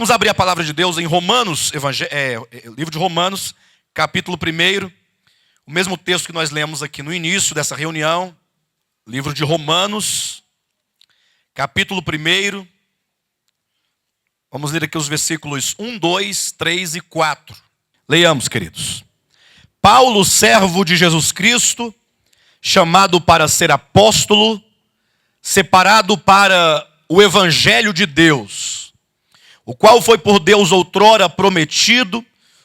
Vamos abrir a palavra de Deus em Romanos, livro de Romanos, capítulo 1. O mesmo texto que nós lemos aqui no início dessa reunião. Livro de Romanos, capítulo 1. Vamos ler aqui os versículos 1, 2, 3 e 4. Leiamos, queridos. Paulo, servo de Jesus Cristo, chamado para ser apóstolo, separado para o evangelho de Deus, o qual foi por Deus outrora prometido,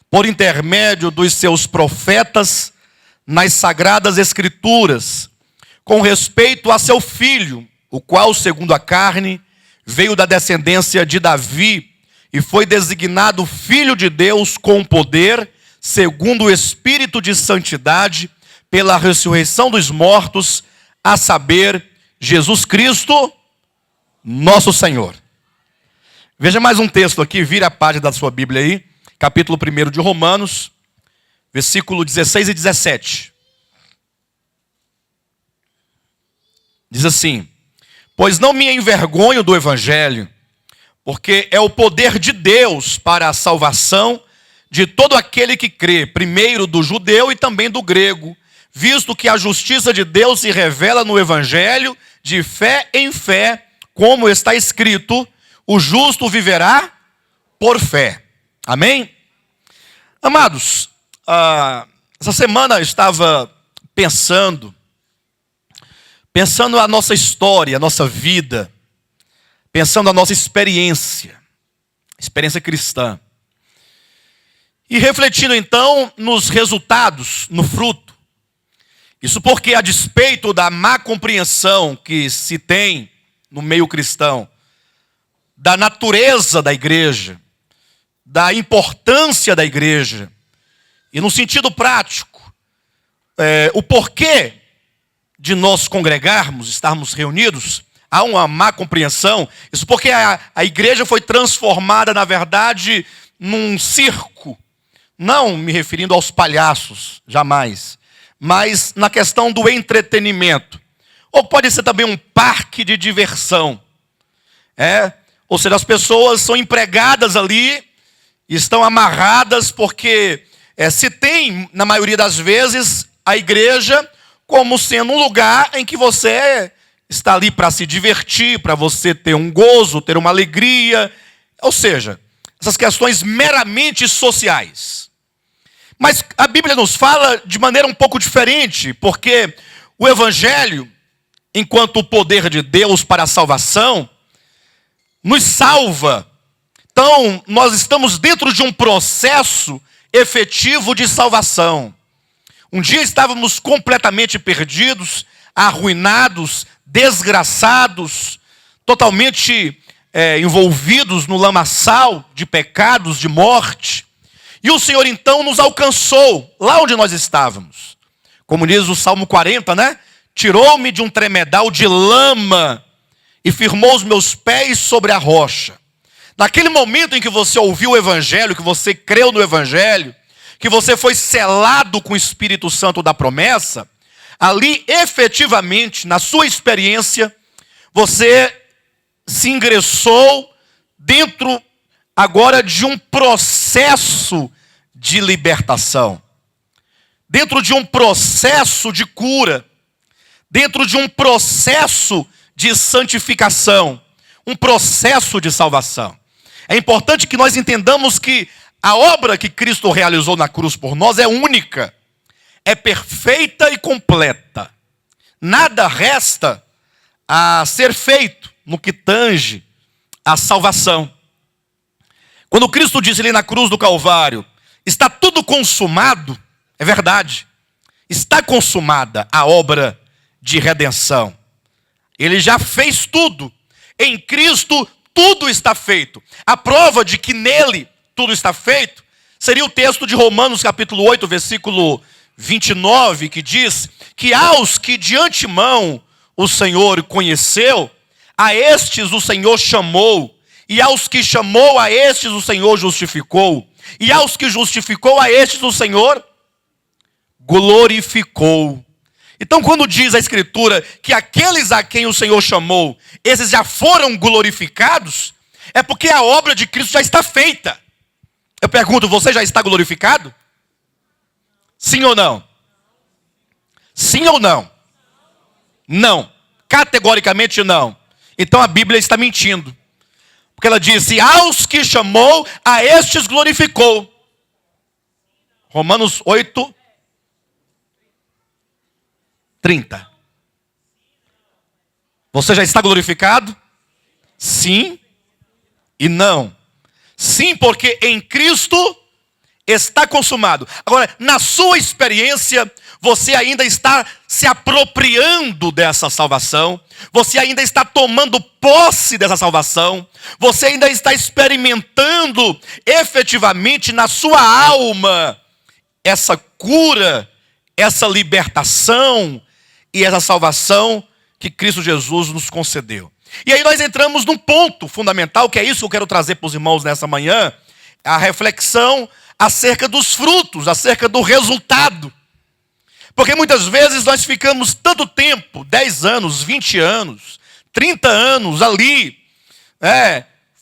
por intermédio dos seus profetas, nas sagradas escrituras, com respeito a seu filho, o qual, segundo a carne, veio da descendência de Davi, e foi designado Filho de Deus com poder, segundo o Espírito de santidade, pela ressurreição dos mortos, a saber, Jesus Cristo, nosso Senhor. Veja mais um texto aqui, vira a página da sua Bíblia aí, capítulo 1 de Romanos, versículo 16 e 17. Diz assim: pois não me envergonho do Evangelho, porque é o poder de Deus para a salvação de todo aquele que crê, primeiro do judeu e também do grego, visto que a justiça de Deus se revela no Evangelho, de fé em fé, como está escrito, o justo viverá por fé. Amém? Amados, essa semana eu estava pensando a nossa história, a nossa vida, pensando a nossa experiência cristã. E refletindo então nos resultados, no fruto. Isso porque, a despeito da má compreensão que se tem no meio cristão, da natureza da igreja, da importância da igreja, e no sentido prático, o porquê de nós congregarmos, estarmos reunidos, há uma má compreensão. Isso porque a igreja foi transformada, na verdade, num circo. Não me referindo aos palhaços, jamais. Mas na questão do entretenimento. Ou pode ser também um parque de diversão. Ou seja, as pessoas são empregadas ali, estão amarradas, porque se tem, na maioria das vezes, a igreja como sendo um lugar em que você está ali para se divertir, para você ter um gozo, ter uma alegria. Ou seja, essas questões meramente sociais. Mas a Bíblia nos fala de maneira um pouco diferente, porque o Evangelho, enquanto o poder de Deus para a salvação, nos salva. Então, nós estamos dentro de um processo efetivo de salvação. Um dia estávamos completamente perdidos, arruinados, desgraçados, totalmente envolvidos no lamaçal de pecados, de morte. E o Senhor então nos alcançou, lá onde nós estávamos. Como diz o Salmo 40, né? Tirou-me de um tremedal de lama e firmou os meus pés sobre a rocha. Naquele momento em que você ouviu o Evangelho, que você creu no Evangelho, que você foi selado com o Espírito Santo da promessa, ali efetivamente, na sua experiência, você se ingressou dentro agora de um processo de libertação, dentro de um processo de cura, dentro de um processo de santificação, um processo de salvação. É importante que nós entendamos que a obra que Cristo realizou na cruz por nós é única, é perfeita e completa. Nada resta a ser feito no que tange a salvação. Quando Cristo disse ali na cruz do Calvário, está tudo consumado, é verdade. Está consumada a obra de redenção. Ele já fez tudo. Em Cristo tudo está feito. A prova de que nele tudo está feito seria o texto de Romanos capítulo 8, versículo 29, que diz que aos que de antemão o Senhor conheceu, a estes o Senhor chamou, e aos que chamou, a estes o Senhor justificou, e aos que justificou, a estes o Senhor glorificou. Então, quando diz a Escritura que aqueles a quem o Senhor chamou, esses já foram glorificados, É porque a obra de Cristo já está feita. Eu pergunto, você já está glorificado? Sim ou não? Sim ou não? Não. Categoricamente não. Então a Bíblia está mentindo. Porque ela disse, aos que chamou, a estes glorificou. Romanos 8, 30. Você já está glorificado? Sim e não. Sim, porque em Cristo está consumado. Agora, na sua experiência, você ainda está se apropriando dessa salvação. Você ainda está tomando posse dessa salvação. Você ainda está experimentando efetivamente na sua alma essa cura, essa libertação e essa salvação que Cristo Jesus nos concedeu. E aí nós entramos num ponto fundamental, que é isso que eu quero trazer para os irmãos nessa manhã, a reflexão acerca dos frutos, acerca do resultado. Porque muitas vezes nós ficamos tanto tempo, 10 anos, 20 anos, 30 anos ali,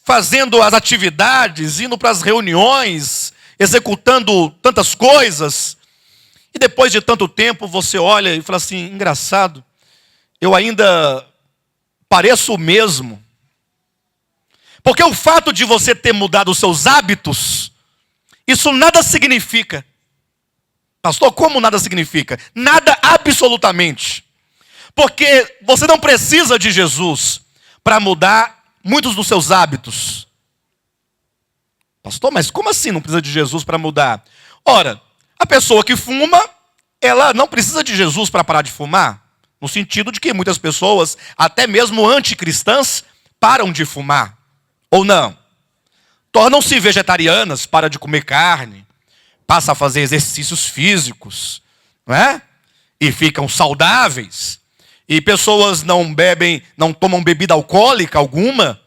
fazendo as atividades, indo para as reuniões, executando tantas coisas, e depois de tanto tempo você olha e fala assim, engraçado, eu ainda pareço o mesmo. Porque o fato de você ter mudado os seus hábitos, isso nada significa. Pastor, como nada significa? Nada absolutamente. Porque você não precisa de Jesus para mudar muitos dos seus hábitos. Pastor, mas como assim não precisa de Jesus para mudar? Ora, a pessoa que fuma, ela não precisa de Jesus para parar de fumar. No sentido de que muitas pessoas, até mesmo anticristãs, param de fumar. Ou não? Tornam-se vegetarianas, param de comer carne, passam a fazer exercícios físicos, não é? E ficam saudáveis. E pessoas não bebem, não tomam bebida alcoólica alguma.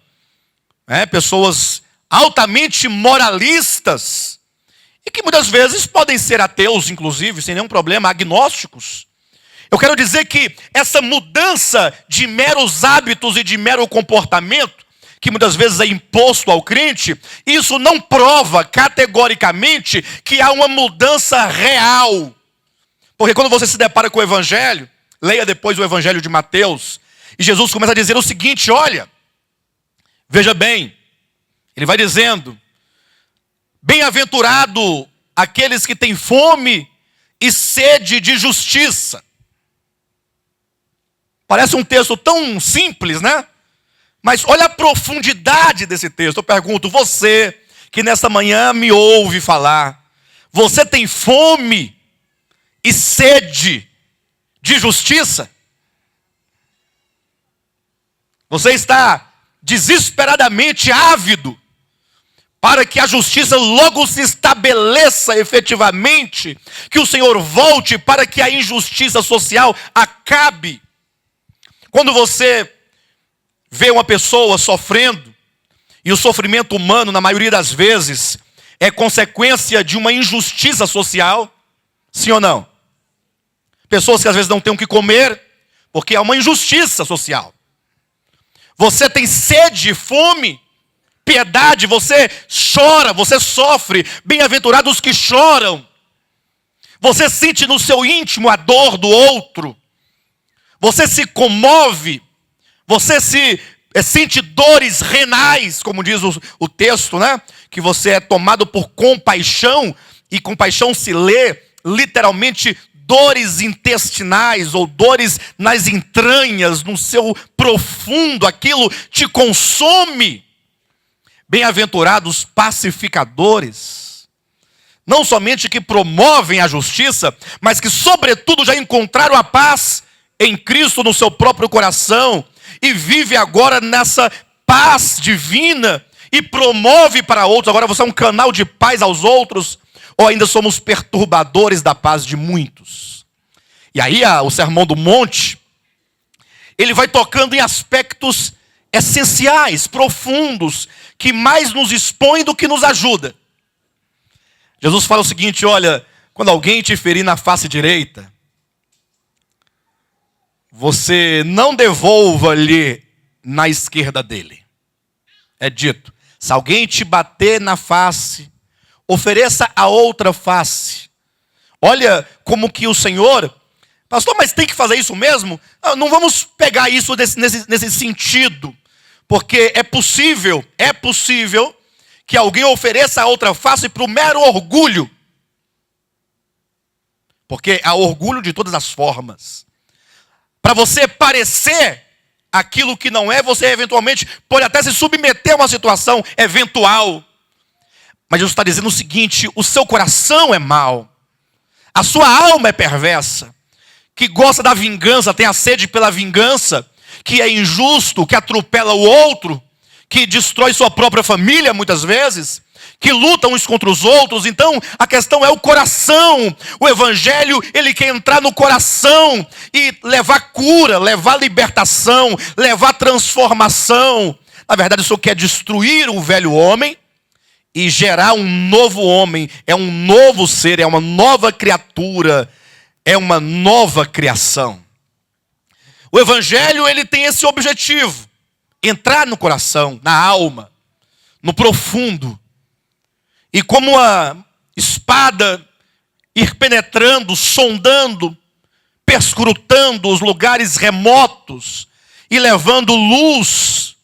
Pessoas altamente moralistas. E que muitas vezes podem ser ateus, inclusive, sem nenhum problema, agnósticos. Eu quero dizer que essa mudança de meros hábitos e de mero comportamento, que muitas vezes é imposto ao crente, isso não prova categoricamente que há uma mudança real. Porque quando você se depara com o Evangelho, leia depois o Evangelho de Mateus, e Jesus começa a dizer o seguinte, olha, veja bem, ele vai dizendo, bem-aventurado aqueles que têm fome e sede de justiça. Parece um texto tão simples, né? Mas olha a profundidade desse texto. Eu pergunto, você que nessa manhã me ouve falar, você tem fome e sede de justiça? Você está desesperadamente ávido para que a justiça logo se estabeleça efetivamente, que o Senhor volte para que a injustiça social acabe. Quando você vê uma pessoa sofrendo, e o sofrimento humano, na maioria das vezes, é consequência de uma injustiça social, sim ou não? Pessoas que às vezes não têm o que comer, porque há uma injustiça social. Você tem sede, fome, piedade, você chora, você sofre, bem-aventurados que choram. Você sente no seu íntimo a dor do outro. Você se comove, você sente dores renais, como diz o texto, né? Que você é tomado por compaixão, e compaixão se lê literalmente dores intestinais, ou dores nas entranhas, no seu profundo, aquilo te consome. Bem-aventurados pacificadores, não somente que promovem a justiça, mas que sobretudo já encontraram a paz em Cristo no seu próprio coração, e vive agora nessa paz divina, e promove para outros. Agora você é um canal de paz aos outros, ou ainda somos perturbadores da paz de muitos? E aí o Sermão do Monte, ele vai tocando em aspectos essenciais, profundos, que mais nos expõe do que nos ajuda. Jesus fala o seguinte, olha, quando alguém te ferir na face direita, você não devolva-lhe na esquerda dele. É dito, Se alguém te bater na face, ofereça a outra face. Olha como que o Senhor... Pastor, mas tem que fazer isso mesmo? Não vamos pegar isso nesse sentido. Porque é possível que alguém ofereça a outra face para o mero orgulho. Porque há orgulho de todas as formas. Para você parecer aquilo que não é, você eventualmente pode até se submeter a uma situação eventual. Mas Jesus está dizendo o seguinte: o seu coração é mau. A sua alma é perversa. Que gosta da vingança, tem a sede pela vingança. Que é injusto, que atropela o outro. Que destrói sua própria família muitas vezes. Que lutam uns contra os outros. Então a questão é o coração. O evangelho, ele quer entrar no coração e levar cura, levar libertação, levar transformação. Na verdade, isso quer destruir o velho homem e gerar um novo homem. É um novo ser, é uma nova criatura, é uma nova criação. O evangelho, ele tem esse objetivo: entrar no coração, na alma, no profundo. E como a espada ir penetrando, sondando, perscrutando os lugares remotos e levando luz,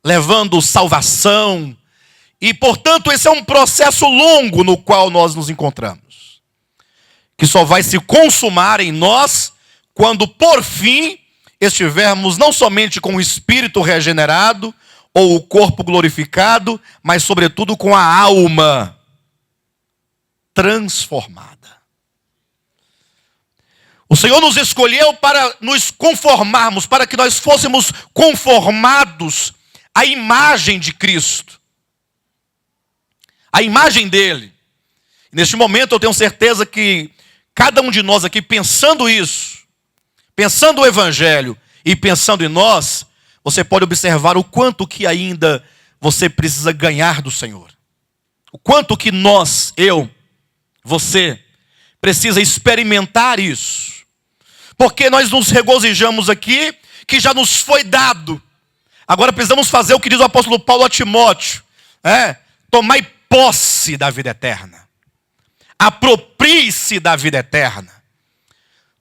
levando salvação. E, portanto, esse é um processo longo no qual nós nos encontramos, que só vai se consumar em nós quando, por fim, estivermos não somente com o espírito regenerado, ou o corpo glorificado, mas sobretudo com a alma transformada. O Senhor nos escolheu para nos conformarmos, para que nós fôssemos conformados à imagem de Cristo. A imagem dele. Neste momento eu tenho certeza que cada um de nós aqui, pensando isso, pensando o evangelho e pensando em nós, você pode observar o quanto que ainda você precisa ganhar do Senhor. O quanto que nós, eu, você, precisa experimentar isso. Porque nós nos regozijamos aqui que já nos foi dado. Agora precisamos fazer o que diz o apóstolo Paulo a Timóteo. Tomai posse da vida eterna. Aproprie-se da vida eterna.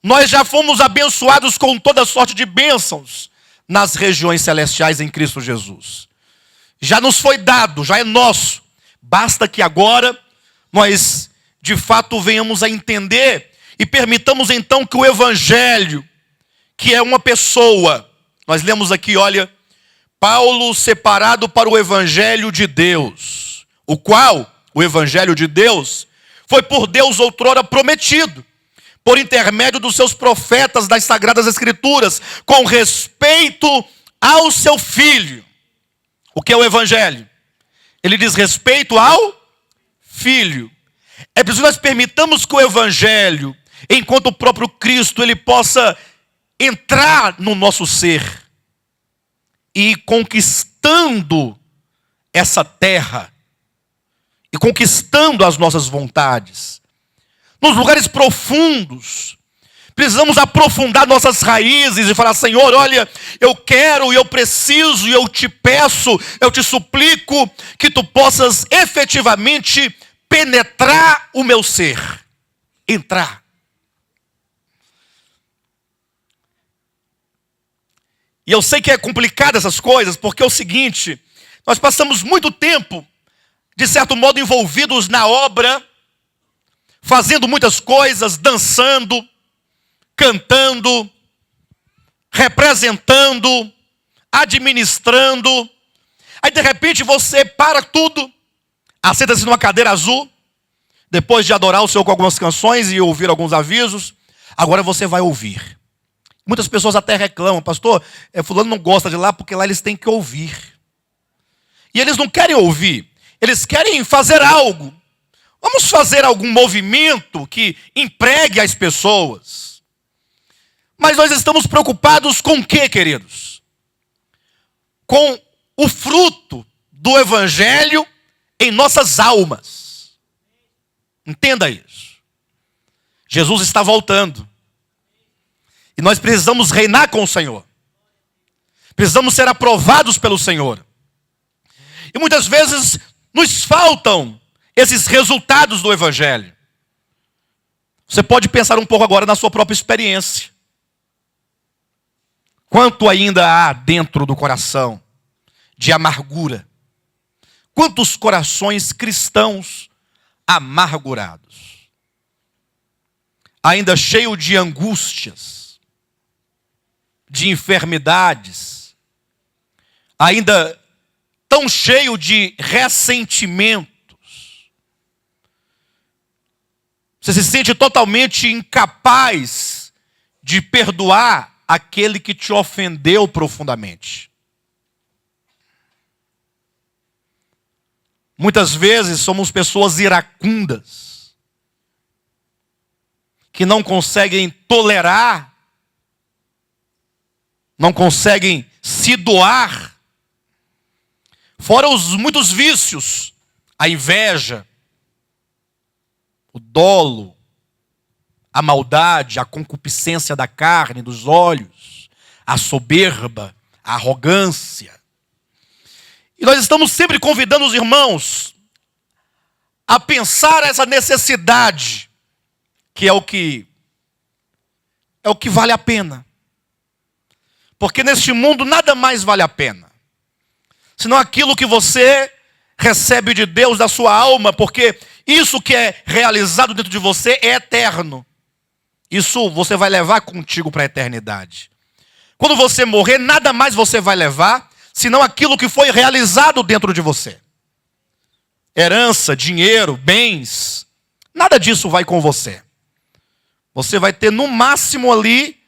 Nós já fomos abençoados com toda sorte de bênçãos nas regiões celestiais em Cristo Jesus. Já nos foi dado, já é nosso. Basta que agora nós, de fato, venhamos a entender e permitamos então que o evangelho, que é uma pessoa, nós lemos aqui, olha, Paulo separado para o evangelho de Deus, o qual, o evangelho de Deus, foi por Deus outrora prometido, por intermédio dos seus profetas das Sagradas Escrituras, com respeito ao seu Filho. O que é o Evangelho? Ele diz respeito ao Filho. É preciso que nós permitamos que o Evangelho, enquanto o próprio Cristo, ele possa entrar no nosso ser e ir conquistando essa terra e conquistando as nossas vontades. Nos lugares profundos, precisamos aprofundar nossas raízes e falar: Senhor, olha, eu quero, eu preciso, eu te peço, eu te suplico que tu possas efetivamente penetrar o meu ser, entrar. E eu sei que é complicado essas coisas, porque é o seguinte: nós passamos muito tempo, de certo modo, envolvidos na obra, fazendo muitas coisas, dançando, cantando, representando, administrando. Aí de repente você para tudo, assenta-se numa cadeira azul, depois de adorar o Senhor com algumas canções e ouvir alguns avisos, agora você vai ouvir. Muitas pessoas até reclamam: pastor, fulano não gosta de lá porque lá eles têm que ouvir. E eles não querem ouvir, eles querem fazer algo. Vamos fazer algum movimento que empregue as pessoas. Mas nós estamos preocupados com o quê, queridos? Com o fruto do evangelho em nossas almas. Entenda isso. Jesus está voltando. E nós precisamos reinar com o Senhor. Precisamos ser aprovados pelo Senhor. E muitas vezes nos faltam esses resultados do Evangelho. Você pode pensar um pouco agora na sua própria experiência. Quanto ainda há dentro do coração de amargura? Quantos corações cristãos amargurados? Ainda cheio de angústias, de enfermidades, ainda tão cheio de ressentimentos. Você se sente totalmente incapaz de perdoar aquele que te ofendeu profundamente. Muitas vezes somos pessoas iracundas, que não conseguem tolerar, não conseguem se doar. Fora os muitos vícios, a inveja, o dolo, a maldade, a concupiscência da carne, dos olhos, a soberba, a arrogância. E nós estamos sempre convidando os irmãos a pensar essa necessidade, que é o que vale a pena. Porque neste mundo nada mais vale a pena, senão aquilo que você recebe de Deus, da sua alma, porque isso que é realizado dentro de você é eterno. Isso você vai levar contigo para a eternidade. Quando você morrer, nada mais você vai levar, senão aquilo que foi realizado dentro de você. Herança, dinheiro, bens, nada disso vai com você. Você vai ter no máximo ali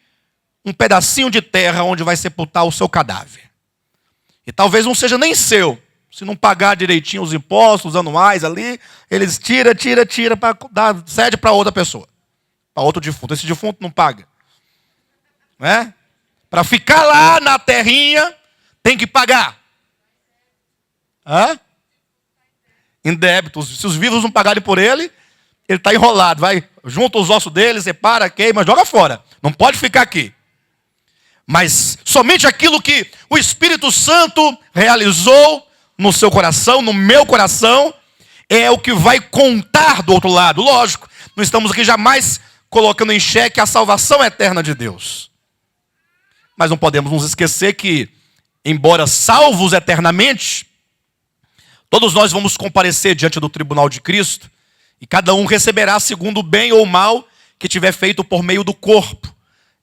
um pedacinho de terra onde vai sepultar o seu cadáver. E talvez não seja nem seu. Se não pagar direitinho os impostos anuais ali, eles tira, para dar, cede para outra pessoa. Para outro defunto. Esse defunto não paga. Não é? Para ficar lá na terrinha, tem que pagar. Hã? Em débitos. Se os vivos não pagarem por ele está enrolado. Vai, junta os ossos dele, separa, queima, joga fora. Não pode ficar aqui. Mas somente aquilo que o Espírito Santo realizou no seu coração, no meu coração, é o que vai contar do outro lado. Lógico, não estamos aqui jamais colocando em xeque a salvação eterna de Deus. Mas não podemos nos esquecer que, embora salvos eternamente, todos nós vamos comparecer diante do tribunal de Cristo, e cada um receberá segundo o bem ou o mal que tiver feito por meio do corpo.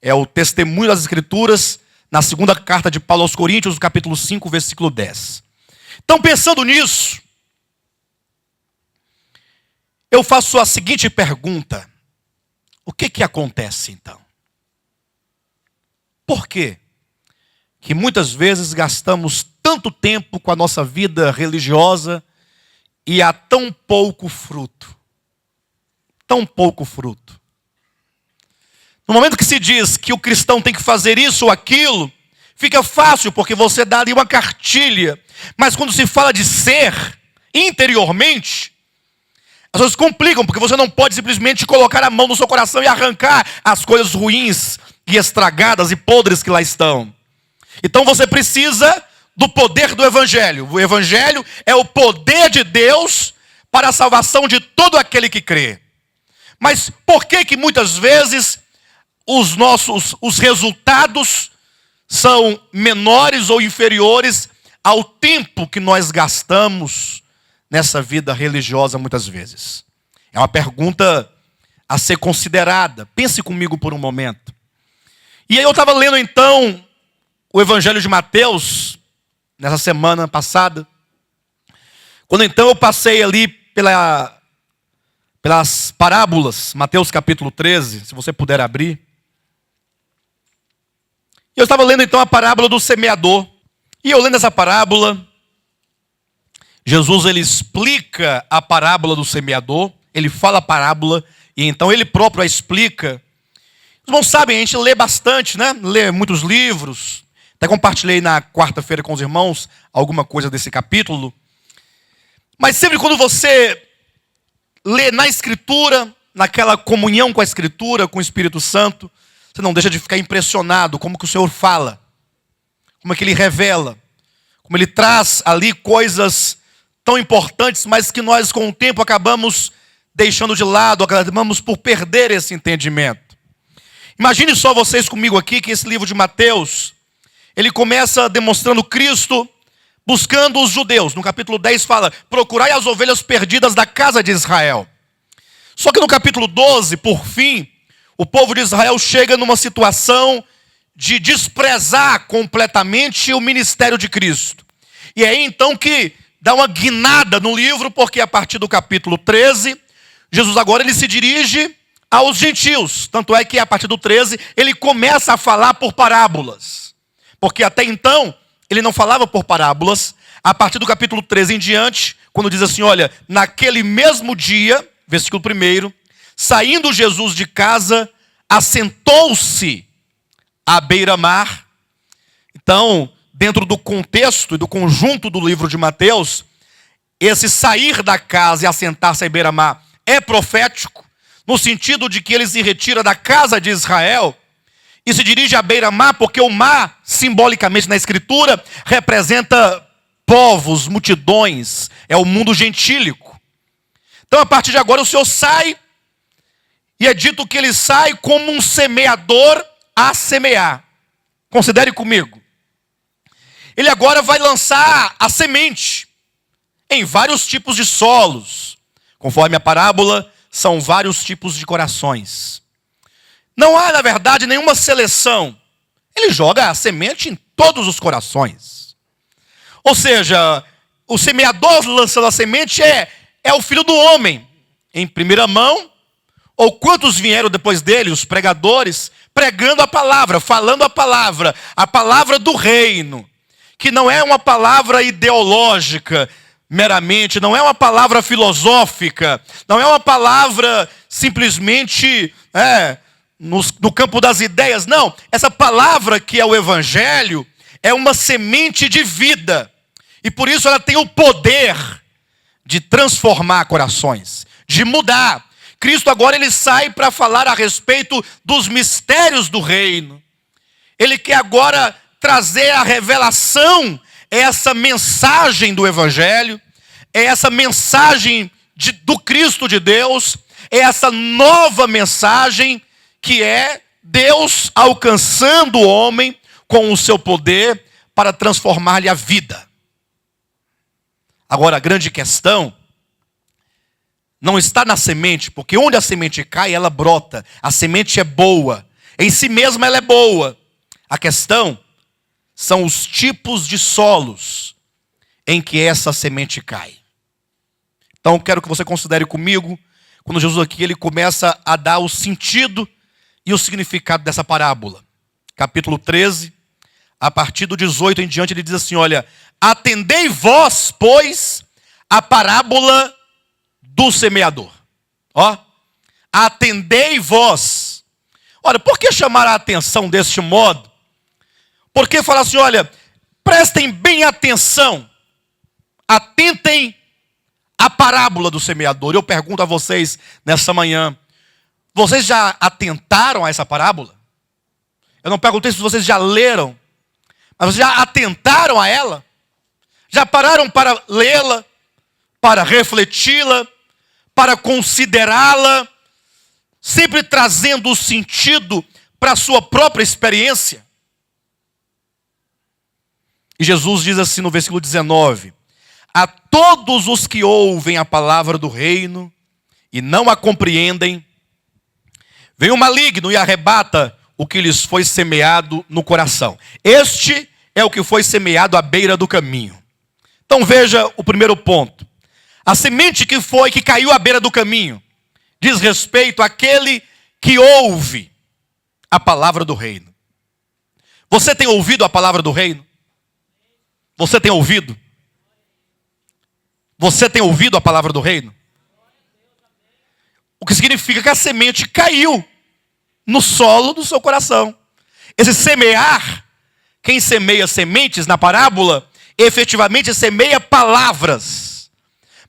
É o testemunho das Escrituras, na segunda carta de Paulo aos Coríntios, no capítulo 5, versículo 10. Então, pensando nisso, eu faço a seguinte pergunta. O que acontece, então? Por quê que muitas vezes gastamos tanto tempo com a nossa vida religiosa e há tão pouco fruto? Tão pouco fruto. No momento que se diz que o cristão tem que fazer isso ou aquilo, fica fácil porque você dá ali uma cartilha. Mas quando se fala de ser interiormente, as coisas complicam, porque você não pode simplesmente colocar a mão no seu coração e arrancar as coisas ruins e estragadas e podres que lá estão. Então você precisa do poder do Evangelho. O Evangelho é o poder de Deus para a salvação de todo aquele que crê. Mas por que muitas vezes os resultados são menores ou inferiores ao tempo que nós gastamos nessa vida religiosa muitas vezes? É uma pergunta a ser considerada. Pense comigo por um momento. E aí eu estava lendo então o Evangelho de Mateus, nessa semana passada, quando então eu passei ali pelas parábolas, Mateus capítulo 13, se você puder abrir. E eu estava lendo então a parábola do semeador. E eu lendo essa parábola, Jesus ele explica a parábola do semeador, ele fala a parábola e então ele próprio a explica. Os irmãos sabem, a gente lê bastante, né? Lê muitos livros. Até compartilhei na quarta-feira com os irmãos alguma coisa desse capítulo. Mas sempre quando você lê na Escritura, naquela comunhão com a Escritura, com o Espírito Santo, você não deixa de ficar impressionado como que o Senhor fala, como é que Ele revela, como como ele traz ali coisas tão importantes, mas que nós com o tempo acabamos deixando de lado, acabamos por perder esse entendimento. Imagine só vocês comigo aqui que esse livro de Mateus, ele começa demonstrando Cristo buscando os judeus. No capítulo 10 fala, procurai as ovelhas perdidas da casa de Israel. Só que no capítulo 12, por fim, o povo de Israel chega numa situação de desprezar completamente o ministério de Cristo. E é aí então que dá uma guinada no livro, porque a partir do capítulo 13, Jesus agora ele se dirige aos gentios. Tanto é que a partir do 13, ele começa a falar por parábolas. Porque até então, ele não falava por parábolas. A partir do capítulo 13 em diante, quando diz assim, olha, naquele mesmo dia, versículo 1, saindo Jesus de casa, assentou-se à beira-mar. Então, dentro do contexto e do conjunto do livro de Mateus, esse sair da casa e assentar-se à beira-mar é profético, no sentido de que ele se retira da casa de Israel e se dirige à beira-mar, porque o mar, simbolicamente na Escritura, representa povos, multidões, é o mundo gentílico. Então, a partir de agora, o Senhor sai, e é dito que ele sai como um semeador a semear. Considere comigo. Ele agora vai lançar a semente em vários tipos de solos. Conforme a parábola, são vários tipos de corações. Não há, na verdade, nenhuma seleção. Ele joga a semente em todos os corações. Ou seja, o semeador lançando a semente é o Filho do Homem, em primeira mão, ou quantos vieram depois dele, os pregadores, pregando a palavra, falando a palavra do reino, que não é uma palavra ideológica meramente, não é uma palavra filosófica, não é uma palavra simplesmente no campo das ideias, não. Essa palavra que é o Evangelho é uma semente de vida, e por isso ela tem o poder de transformar corações, de mudar. Cristo agora ele sai para falar a respeito dos mistérios do reino. Ele quer agora trazer a revelação, essa mensagem do Evangelho, é essa mensagem do Cristo de Deus, é essa nova mensagem que é Deus alcançando o homem com o seu poder para transformar-lhe a vida. Agora, a grande questão não está na semente, porque onde a semente cai, ela brota. A semente é boa. Em si mesma ela é boa. A questão são os tipos de solos em que essa semente cai. Então, quero que você considere comigo, quando Jesus aqui ele começa a dar o sentido e o significado dessa parábola. Capítulo 13, a partir do 18 em diante, ele diz assim, olha, atendei vós, pois, a parábola do semeador. Ó, atendei vós. Olha, por que chamar a atenção deste modo? Porque falar assim, olha, prestem bem atenção, atentem à parábola do semeador. Eu pergunto a vocês nessa manhã, vocês já atentaram a essa parábola? Eu não perguntei se vocês já leram, mas vocês já atentaram a ela? Já pararam para lê-la, para refleti-la, para considerá-la, sempre trazendo o sentido para a sua própria experiência? E Jesus diz assim no versículo 19, a todos os que ouvem a palavra do reino e não a compreendem, vem o maligno e arrebata o que lhes foi semeado no coração. Este é o que foi semeado à beira do caminho. Então veja o primeiro ponto. A semente que caiu à beira do caminho diz respeito àquele que ouve a palavra do reino. Você tem ouvido a palavra do reino? Você tem ouvido? Você tem ouvido a palavra do reino? O que significa que a semente caiu no solo do seu coração. Esse semear, quem semeia sementes na parábola, efetivamente semeia palavras.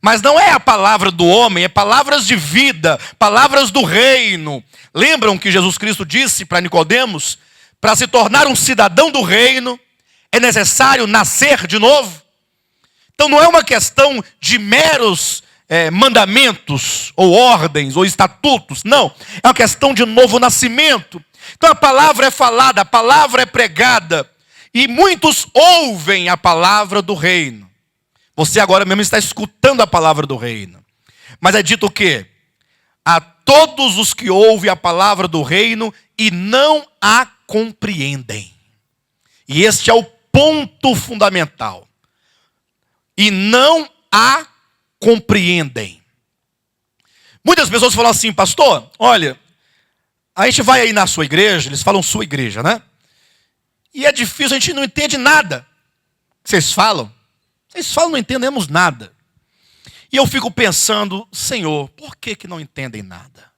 Mas não é a palavra do homem, é palavras de vida, palavras do reino. Lembram que Jesus Cristo disse para Nicodemos, para se tornar um cidadão do reino, é necessário nascer de novo. Então não é uma questão de meros mandamentos, ou ordens, ou estatutos. Não, é uma questão de novo nascimento. Então a palavra é falada, a palavra é pregada, e muitos ouvem a palavra do reino. Você agora mesmo está escutando a palavra do reino. Mas é dito o quê? A todos os que ouvem a palavra do reino e não a compreendem. E este é o ponto fundamental. E não a compreendem. Muitas pessoas falam assim: pastor, olha, a gente vai aí na sua igreja, eles falam sua igreja, né? E é difícil, a gente não entende nada. Vocês falam, não entendemos nada. E eu fico pensando: Senhor, por que não entendem nada?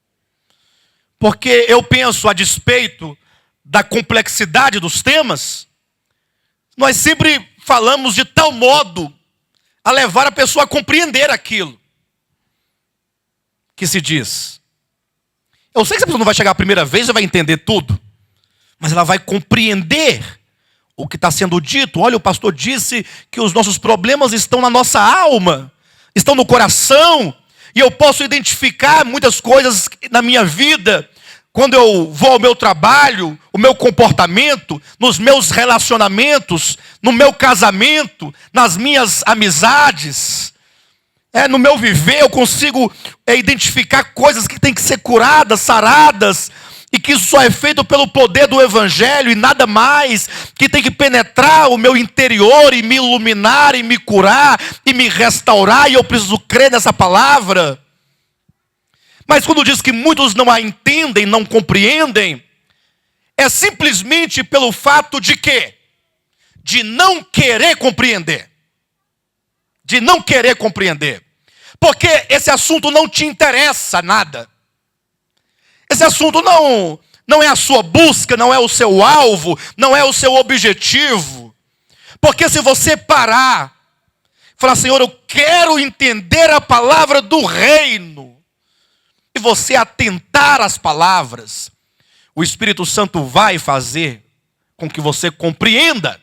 Porque eu penso, a despeito da complexidade dos temas, nós sempre falamos de tal modo a levar a pessoa a compreender aquilo que se diz. Eu sei que essa pessoa não vai chegar a primeira vez e vai entender tudo, mas ela vai compreender o que está sendo dito. Olha, o pastor disse que os nossos problemas estão na nossa alma, estão no coração, e eu posso identificar muitas coisas na minha vida, quando eu vou ao meu trabalho, o meu comportamento, nos meus relacionamentos, no meu casamento, nas minhas amizades, no meu viver, eu consigo identificar coisas que têm que ser curadas, saradas, e que isso só é feito pelo poder do Evangelho e nada mais, que tem que penetrar o meu interior e me iluminar e me curar e me restaurar, e eu preciso crer nessa palavra. Mas quando diz que muitos não a entendem, não compreendem, é simplesmente pelo fato de quê? De não querer compreender. De não querer compreender. Porque esse assunto não te interessa nada. Esse assunto não é a sua busca, não é o seu alvo, não é o seu objetivo. Porque se você parar, falar: Senhor, eu quero entender a palavra do reino, e você atentar às palavras, o Espírito Santo vai fazer com que você compreenda.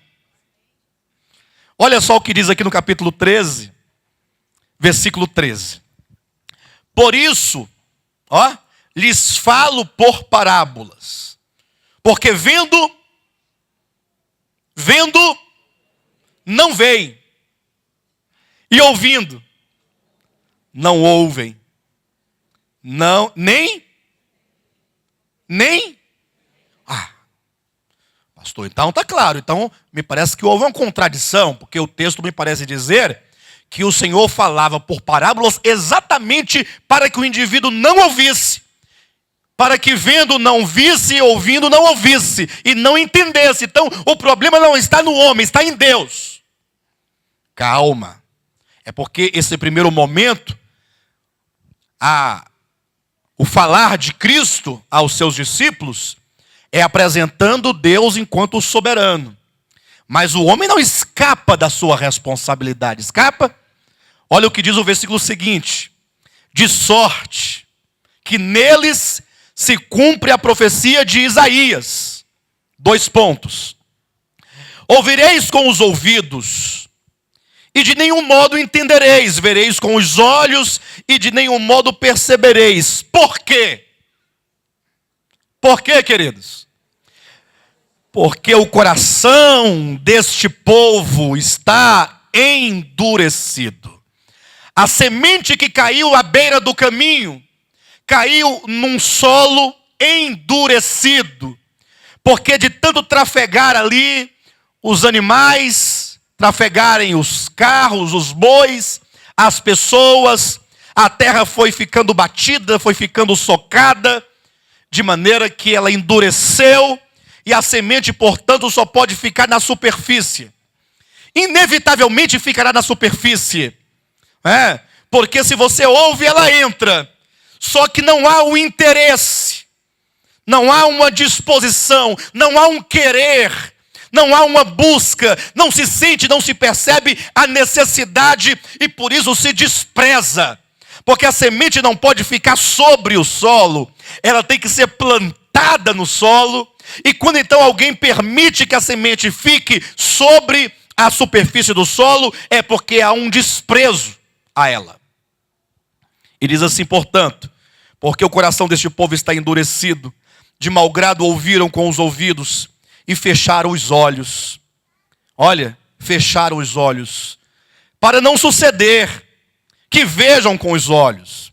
Olha só o que diz aqui no capítulo 13, versículo 13. Por isso, lhes falo por parábolas, porque vendo, não veem, e ouvindo, não ouvem. Não, nem. Pastor, então está claro. Então me parece que houve uma contradição, porque o texto me parece dizer que o Senhor falava por parábolas exatamente para que o indivíduo não ouvisse, para que vendo não visse, ouvindo não ouvisse e não entendesse. Então o problema não está no homem, está em Deus. Calma. É porque esse primeiro momento, o falar de Cristo aos seus discípulos é apresentando Deus enquanto soberano. Mas o homem não escapa da sua responsabilidade. Escapa? Olha o que diz o versículo seguinte: de sorte que neles se cumpre a profecia de Isaías. 2 pontos. Ouvireis com os ouvidos, e de nenhum modo entendereis. Vereis com os olhos, e de nenhum modo percebereis. Por quê? Por quê, queridos? Porque o coração deste povo está endurecido. A semente que caiu à beira do caminho, caiu num solo endurecido. Porque de tanto trafegar ali, os animais, trafegarem os carros, os bois, as pessoas, a terra foi ficando batida, foi ficando socada, de maneira que ela endureceu, e a semente, portanto, só pode ficar na superfície. Inevitavelmente ficará na superfície. Porque se você ouve, ela entra. Só que não há o interesse, não há uma disposição, não há um querer, não há uma busca, não se sente, não se percebe a necessidade, e por isso se despreza. Porque a semente não pode ficar sobre o solo, ela tem que ser plantada no solo, E quando então alguém permite que a semente fique sobre a superfície do solo, é porque há um desprezo a ela. E diz assim, portanto, porque o coração deste povo está endurecido, de mau grado ouviram com os ouvidos e fecharam os olhos. Olha, fecharam os olhos, para não suceder que vejam com os olhos.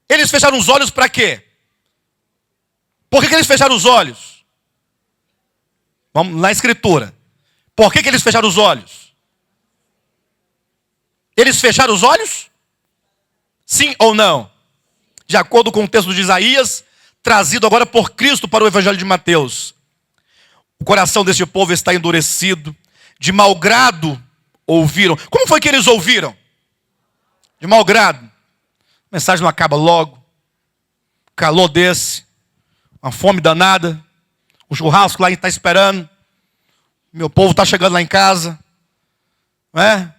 Eles fecharam os olhos para quê? Por que eles fecharam os olhos? Vamos na escritura. Por que eles fecharam os olhos? Eles fecharam os olhos? Sim ou não? De acordo com o texto de Isaías, trazido agora por Cristo para o Evangelho de Mateus. O coração deste povo está endurecido, de mau grado ouviram. Como foi que eles ouviram? De mau grado. A mensagem não acaba logo. Calor desse. Uma fome danada. O churrasco lá está esperando. Meu povo está chegando lá em casa. Não é?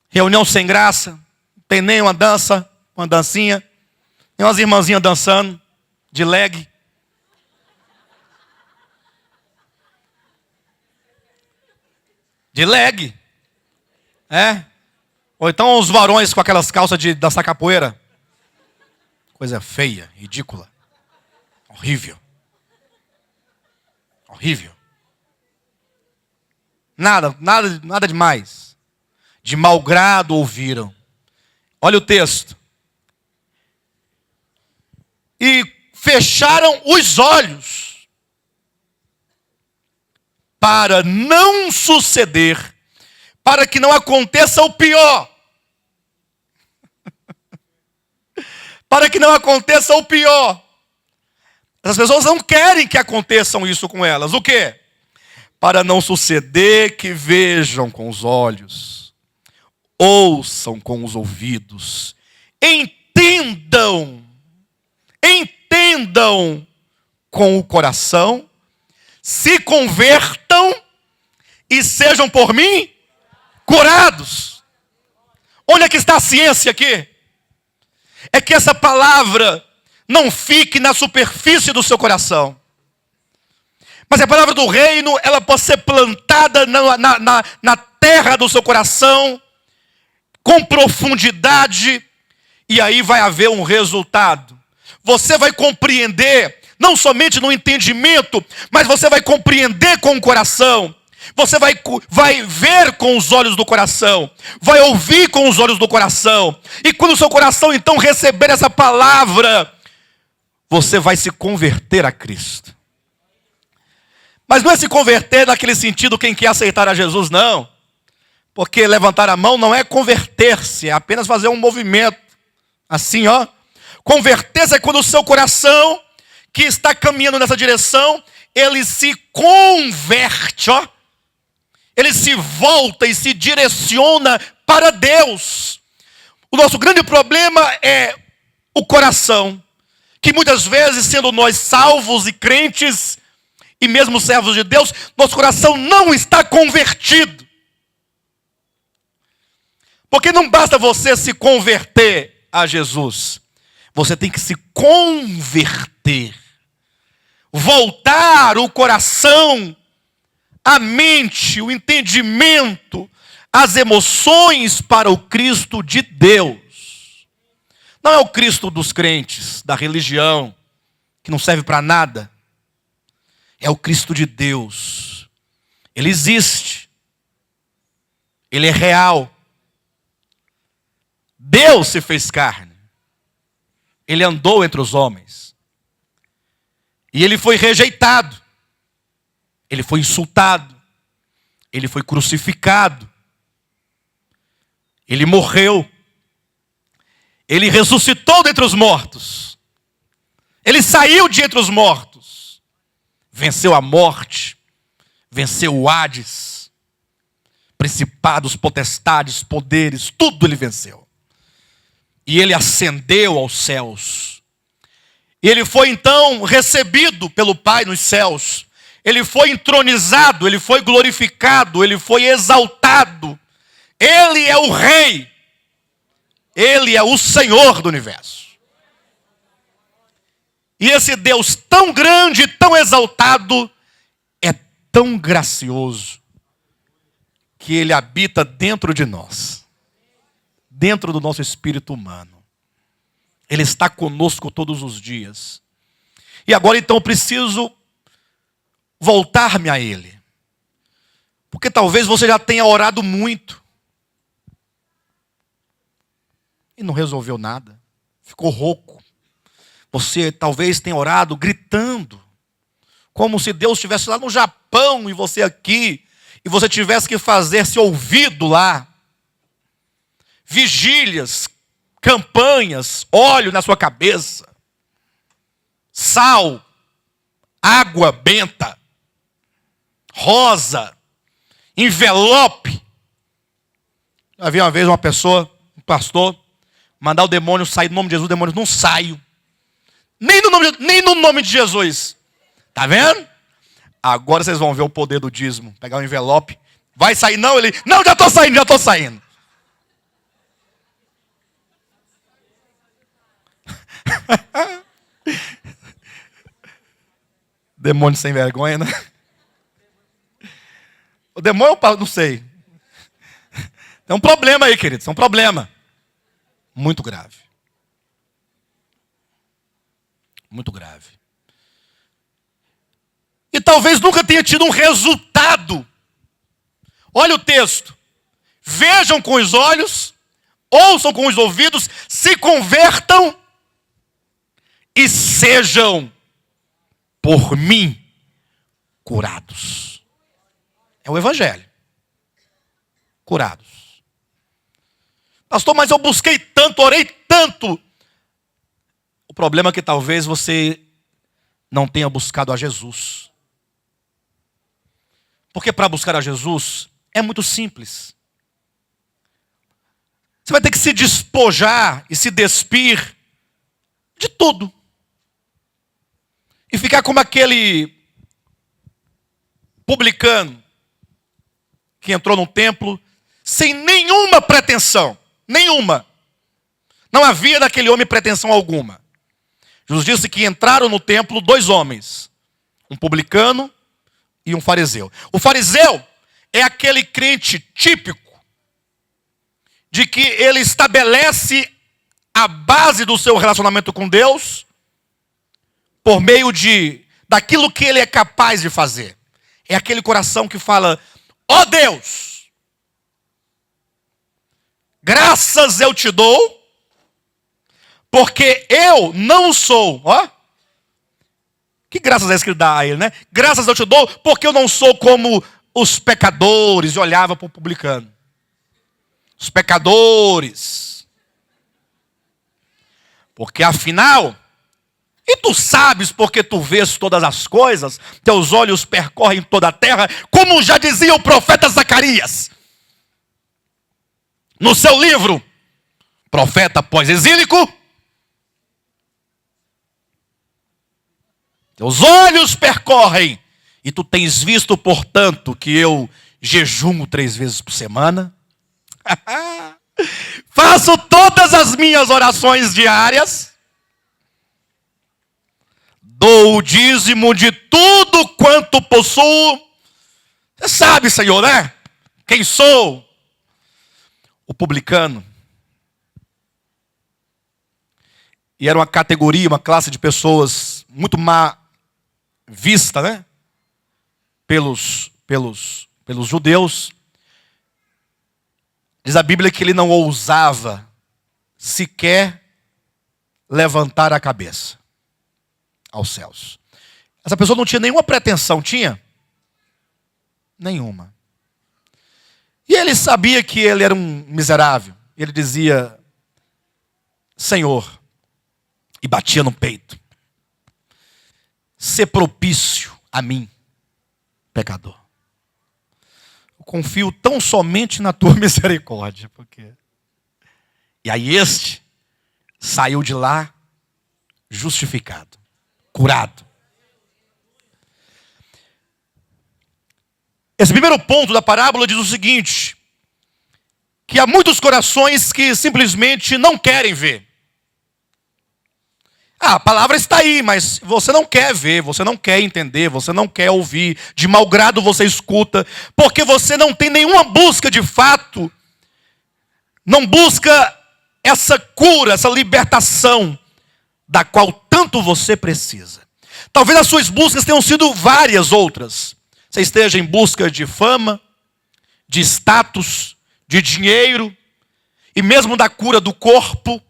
Reunião sem graça. Não tem nem uma dança, uma dancinha. Tem umas irmãzinhas dançando. De leg. De leg. É? Ou então os varões com aquelas calças de dançar capoeira. Coisa feia, ridícula. Horrível. Horrível. Nada demais. De mau grado ouviram. Olha o texto. E fecharam os olhos para não suceder, para que não aconteça o pior. Para que não aconteça o pior. As pessoas não querem que aconteçam isso com elas. O quê? Para não suceder que vejam com os olhos, ouçam com os ouvidos, entendam com o coração, se convertam e sejam por mim curados. Onde é que está a ciência aqui? É que essa palavra não fique na superfície do seu coração. Mas a palavra do reino, ela pode ser plantada na terra do seu coração, com profundidade, e aí vai haver um resultado. Você vai compreender, não somente no entendimento, mas você vai compreender com o coração. Você vai ver com os olhos do coração, vai ouvir com os olhos do coração. E quando o seu coração então receber essa palavra, você vai se converter a Cristo. Mas não é se converter naquele sentido quem quer aceitar a Jesus, não. Porque levantar a mão não é converter-se, é apenas fazer um movimento. Assim, ó. Converter-se é quando o seu coração, que está caminhando nessa direção, ele se converte, ó. Ele se volta e se direciona para Deus. O nosso grande problema é o coração, que muitas vezes, sendo nós salvos e crentes, e mesmo servos de Deus, nosso coração não está convertido. Porque não basta você se converter a Jesus. Você tem que se converter. Voltar o coração, a mente, o entendimento, as emoções para o Cristo de Deus. Não é o Cristo dos crentes, da religião, que não serve para nada. É o Cristo de Deus. Ele existe. Ele é real. Deus se fez carne. Ele andou entre os homens. E ele foi rejeitado. Ele foi insultado. Ele foi crucificado. Ele morreu. Ele ressuscitou dentre os mortos. Ele saiu de entre os mortos. Venceu a morte. Venceu o Hades. Principados, potestades, poderes, tudo ele venceu. E ele ascendeu aos céus. E ele foi então recebido pelo Pai nos céus. Ele foi entronizado, ele foi glorificado, ele foi exaltado. Ele é o Rei. Ele é o Senhor do universo. E esse Deus tão grande, tão exaltado, é tão gracioso, que Ele habita dentro de nós, dentro do nosso espírito humano. Ele está conosco todos os dias. E agora então eu preciso voltar-me a Ele. Porque talvez você já tenha orado muito e não resolveu nada. Ficou rouco. Você talvez tenha orado gritando, como se Deus estivesse lá no Japão e você aqui, e você tivesse que fazer-se ouvido lá. Vigílias, campanhas, óleo na sua cabeça, sal, água benta, rosa, envelope. Havia uma vez uma pessoa, um pastor, mandar o demônio sair no nome de Jesus, o demônio não saiu. Nem no nome de Jesus. Tá vendo? Agora vocês vão ver o poder do dízimo. Pegar um envelope. Vai sair não? Ele, não, já estou saindo. Demônio sem vergonha, né? O demônio, não sei. Tem um problema aí, queridos. É um problema. Muito grave. Muito grave. E talvez nunca tenha tido um resultado. Olha o texto. Vejam com os olhos, ouçam com os ouvidos, se convertam e sejam por mim curados. É o evangelho. Curados. Pastor, mas eu busquei tanto, orei tanto. O problema é que talvez você não tenha buscado a Jesus. Porque para buscar a Jesus é muito simples. Você vai ter que se despojar e se despir de tudo. E ficar como aquele publicano que entrou num templo sem nenhuma pretensão. Nenhuma. Não havia naquele homem pretensão alguma. Jesus disse que entraram no templo 2 homens. Um publicano e um fariseu. O fariseu é aquele crente típico de que ele estabelece a base do seu relacionamento com Deus por meio daquilo que ele é capaz de fazer. É aquele coração que fala, ó Deus, graças eu te dou, porque eu não sou, ó. Que graças é essa que ele dá a ele, né? Graças eu te dou, porque eu não sou como os pecadores. E olhava para o publicano. Os pecadores. Porque afinal, e tu sabes porque tu vês todas as coisas, teus olhos percorrem toda a terra, como já dizia o profeta Zacarias. No seu livro, profeta pós-exílico, teus olhos percorrem, e tu tens visto, portanto, que eu jejuo 3 vezes por semana. Faço todas as minhas orações diárias. Dou o dízimo de tudo quanto possuo. Você sabe, Senhor, né? Quem sou? O publicano. E era uma categoria, uma classe de pessoas muito má vista, né? Pelos judeus. Diz a Bíblia que ele não ousava sequer levantar a cabeça aos céus. Essa pessoa não tinha nenhuma pretensão, tinha? Nenhuma. E ele sabia que ele era um miserável. Ele dizia, Senhor, e batia no peito, ser propício a mim, pecador. Eu confio tão somente na tua misericórdia. Porque... E aí este saiu de lá justificado, curado. Esse primeiro ponto da parábola diz o seguinte, que há muitos corações que simplesmente não querem ver. Ah, a palavra está aí, mas você não quer ver, você não quer entender, você não quer ouvir, de mau grado você escuta, porque você não tem nenhuma busca de fato, não busca essa cura, essa libertação, da qual tanto você precisa. Talvez as suas buscas tenham sido várias outras. Você esteja em busca de fama, de status, de dinheiro, e mesmo da cura do corpo,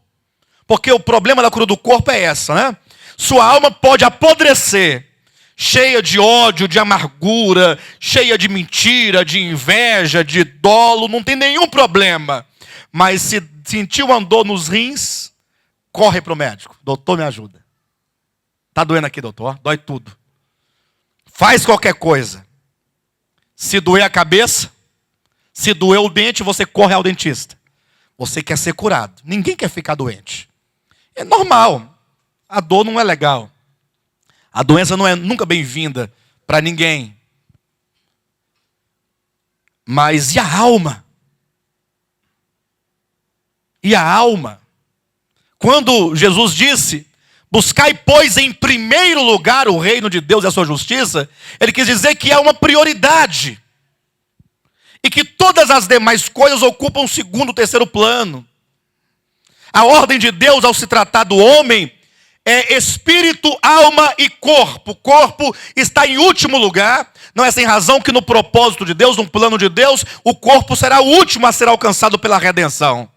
porque o problema da cura do corpo é essa, né? Sua alma pode apodrecer, cheia de ódio, de amargura, cheia de mentira, de inveja, de dolo, não tem nenhum problema. Mas se sentiu uma dor nos rins, corre para o médico. Doutor, me ajuda. Está doendo aqui, doutor? Dói tudo. Faz qualquer coisa. Se doer a cabeça, se doer o dente, você corre ao dentista. Você quer ser curado. Ninguém quer ficar doente. É normal. A dor não é legal. A doença não é nunca bem-vinda para ninguém. Mas e a alma? E a alma? Quando Jesus disse, buscai, pois, em primeiro lugar o reino de Deus e a sua justiça, ele quis dizer que é uma prioridade. E que todas as demais coisas ocupam segundo, terceiro plano. A ordem de Deus ao se tratar do homem é espírito, alma e corpo. O corpo está em último lugar. Não é sem razão que no propósito de Deus, no plano de Deus, o corpo será o último a ser alcançado pela redenção.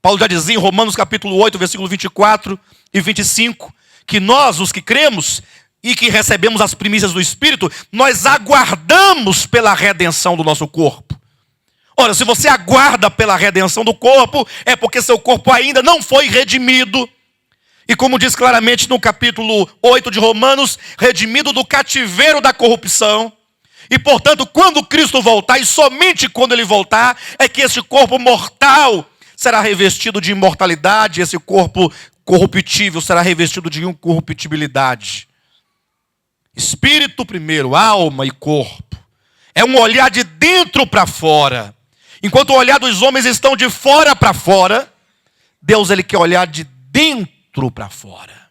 Paulo já dizia em Romanos capítulo 8, versículo 24 e 25, que nós, os que cremos e que recebemos as primícias do Espírito, nós aguardamos pela redenção do nosso corpo. Ora, se você aguarda pela redenção do corpo, é porque seu corpo ainda não foi redimido. E como diz claramente no capítulo 8 de Romanos, redimido do cativeiro da corrupção. E portanto, quando Cristo voltar, e somente quando Ele voltar, é que esse corpo mortal será revestido de imortalidade, esse corpo corruptível será revestido de incorruptibilidade. Espírito primeiro, alma e corpo. É um olhar de dentro para fora. Enquanto o olhar dos homens estão de fora para fora, Deus ele quer olhar de dentro para fora.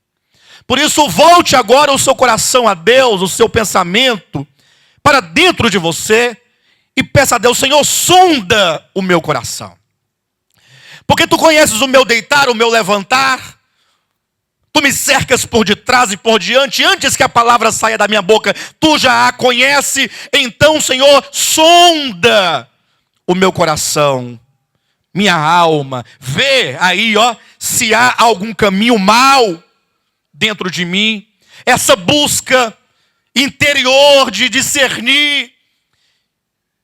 Por isso, volte agora o seu coração a Deus, o seu pensamento para dentro de você e peça a Deus, Senhor, sonda o meu coração. Porque tu conheces o meu deitar, o meu levantar. Tu me cercas por detrás e por diante. Antes que a palavra saia da minha boca, tu já a conhece. Então, Senhor, sonda o meu coração, minha alma. Vê aí, se há algum caminho mau dentro de mim. Essa busca interior de discernir.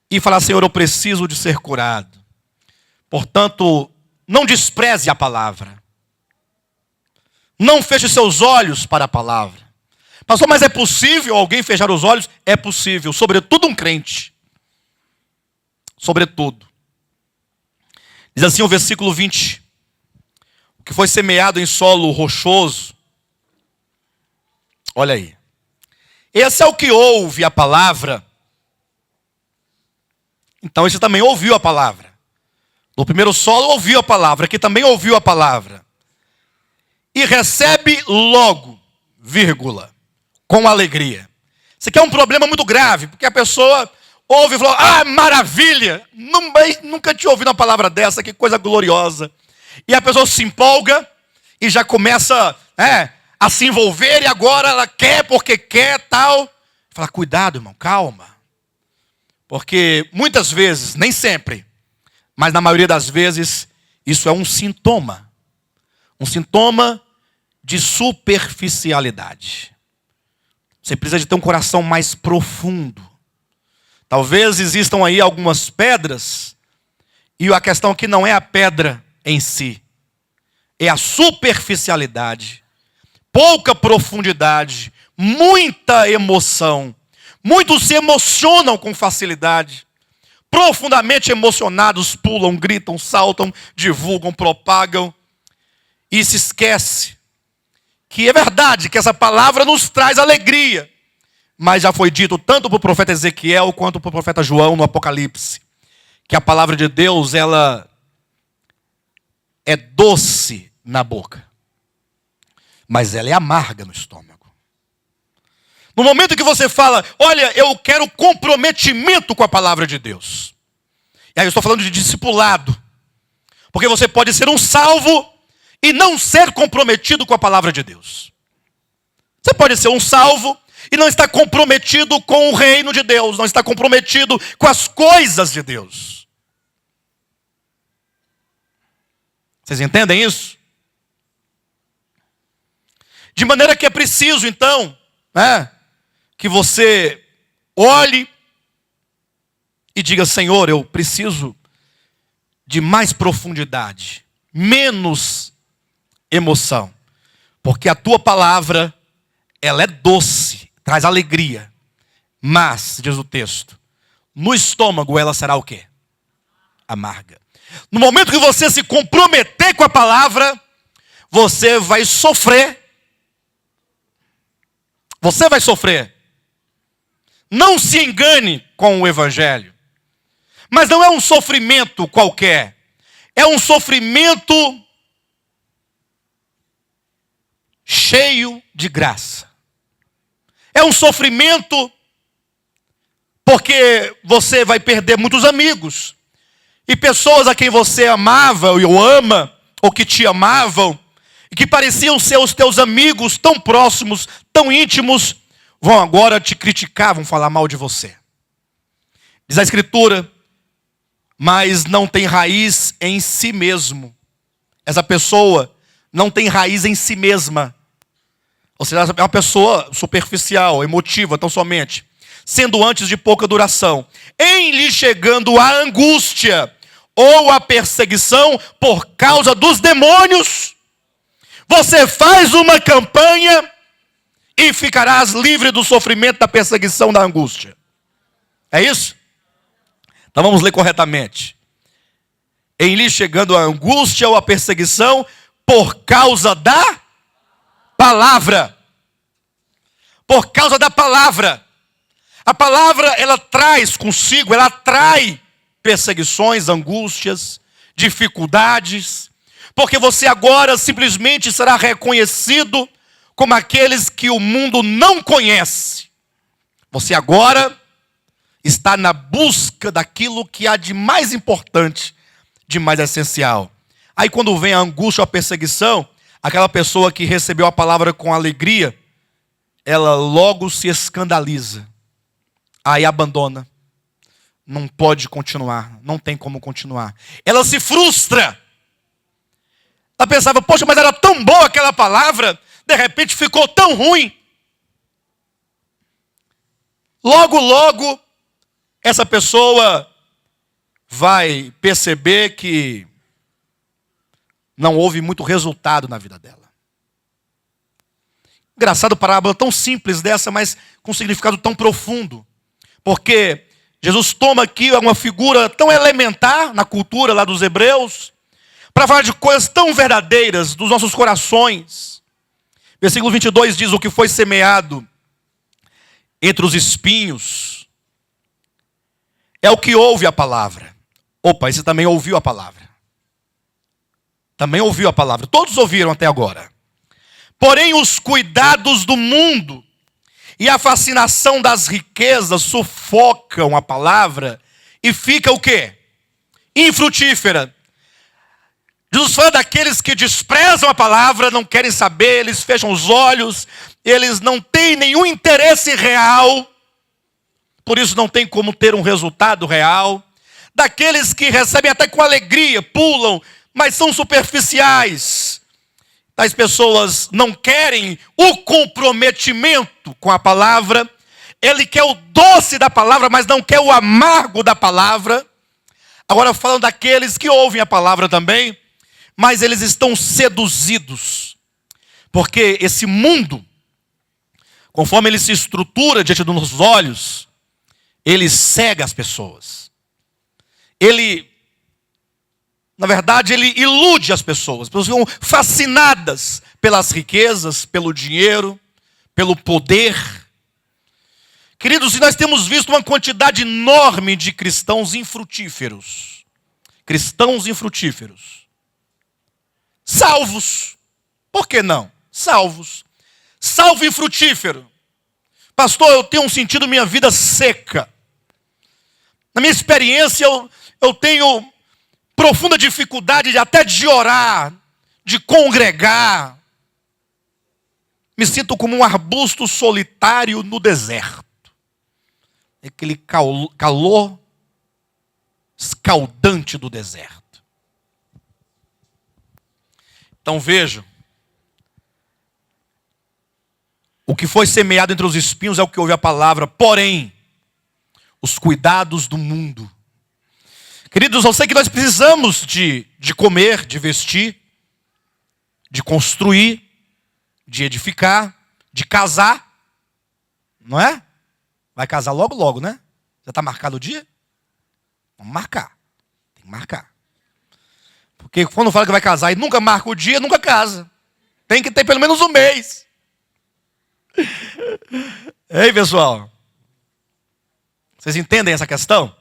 E falar, Senhor, eu preciso de ser curado. Portanto, não despreze a palavra. Não feche seus olhos para a palavra. Pastor, mas é possível alguém fechar os olhos? É possível, sobretudo um crente. Sobretudo. Diz assim o versículo 20. O que foi semeado em solo rochoso. Olha aí. Esse é o que ouve a palavra. Então esse também ouviu a palavra. No primeiro solo ouviu a palavra, aqui também ouviu a palavra. E recebe logo, vírgula, com alegria. Isso aqui é um problema muito grave, porque a pessoa ouve e fala, maravilha, nunca tinha ouvido uma palavra dessa, que coisa gloriosa. E a pessoa se empolga e já começa a se envolver e agora ela quer porque quer tal. Fala, cuidado, irmão, calma. Porque muitas vezes, nem sempre, mas na maioria das vezes, isso é um sintoma. Um sintoma de superficialidade. Você precisa de ter um coração mais profundo. Talvez existam aí algumas pedras, e a questão aqui não é a pedra em si, é a superficialidade, pouca profundidade, muita emoção. Muitos se emocionam com facilidade, profundamente emocionados, pulam, gritam, saltam, divulgam, propagam, e se esquece que é verdade que essa palavra nos traz alegria. Mas já foi dito tanto para o profeta Ezequiel quanto para o profeta João no Apocalipse, que a palavra de Deus, ela é doce na boca, mas ela é amarga no estômago. No momento que você fala, olha, eu quero comprometimento com a palavra de Deus. E aí eu estou falando de discipulado. Porque você pode ser um salvo e não ser comprometido com a palavra de Deus. Você pode ser um salvo e não estar comprometido com o reino de Deus, não estar comprometido com as coisas de Deus. Vocês entendem isso? De maneira que é preciso, então, que você olhe e diga, Senhor, eu preciso de mais profundidade, menos emoção. Porque a tua palavra, ela é doce, traz alegria. Mas, diz o texto, no estômago ela será o quê? Amarga. No momento que você se comprometer com a palavra, você vai sofrer. Você vai sofrer. Não se engane com o evangelho. Mas não é um sofrimento qualquer. É um sofrimento cheio de graça. É um sofrimento porque você vai perder muitos amigos. E pessoas a quem você amava ou ama, ou que te amavam, e que pareciam ser os teus amigos tão próximos, tão íntimos, vão agora te criticar, vão falar mal de você. Diz a Escritura, mas não tem raiz em si mesmo. Essa pessoa não tem raiz em si mesma. Ou seja, é uma pessoa superficial, emotiva, tão somente. Sendo antes de pouca duração. Em lhe chegando a angústia ou a perseguição por causa dos demônios, você faz uma campanha e ficarás livre do sofrimento, da perseguição, da angústia. É isso? Então vamos ler corretamente. Em lhe chegando a angústia ou a perseguição por causa da palavra. Por causa da palavra. A palavra, ela traz consigo, ela atrai perseguições, angústias, dificuldades. Porque você agora simplesmente será reconhecido como aqueles que o mundo não conhece. Você agora está na busca daquilo que há de mais importante, de mais essencial. Aí quando vem a angústia ou a perseguição, aquela pessoa que recebeu a palavra com alegria, ela logo se escandaliza. Aí abandona. Não pode continuar, não tem como continuar. Ela se frustra. Ela pensava, poxa, mas era tão boa aquela palavra, de repente ficou tão ruim. Logo, logo, essa pessoa vai perceber que não houve muito resultado na vida dela. Engraçado, parábola tão simples dessa, mas com significado tão profundo. Porque Jesus toma aqui uma figura tão elementar na cultura lá dos hebreus, para falar de coisas tão verdadeiras dos nossos corações. Versículo 22 diz, o que foi semeado entre os espinhos é o que ouve a palavra. Opa, esse também ouviu a palavra. Também ouviu a palavra. Todos ouviram até agora. Porém, os cuidados do mundo e a fascinação das riquezas sufocam a palavra e fica o quê? Infrutífera. Jesus fala daqueles que desprezam a palavra, não querem saber, eles fecham os olhos, eles não têm nenhum interesse real, por isso não tem como ter um resultado real. Daqueles que recebem até com alegria, pulam, mas são superficiais. As pessoas não querem o comprometimento com a palavra. Ele quer o doce da palavra, mas não quer o amargo da palavra. Agora falando daqueles que ouvem a palavra também, mas eles estão seduzidos. Porque esse mundo, conforme ele se estrutura diante dos nossos olhos, ele cega as pessoas. Na verdade, ele ilude as pessoas. As pessoas ficam fascinadas pelas riquezas, pelo dinheiro, pelo poder. Queridos, nós temos visto uma quantidade enorme de cristãos infrutíferos. Cristãos infrutíferos. Salvos. Por que não? salvos. Salvo e frutífero. Pastor, eu tenho sentido minha vida seca. Na minha experiência, eu tenho profunda dificuldade até de orar, de congregar. Me sinto como um arbusto solitário no deserto. Aquele calor escaldante do deserto. Então vejam. O que foi semeado entre os espinhos é o que ouve a palavra. Porém, os cuidados do mundo. Queridos, eu sei que nós precisamos de comer, de vestir, de construir, de edificar, de casar. Não é? Vai casar logo, logo, né? Já está marcado o dia? Vamos marcar. Tem que marcar. Porque quando fala que vai casar e nunca marca o dia, nunca casa. Tem que ter pelo menos um mês. Ei, pessoal. Vocês entendem essa questão?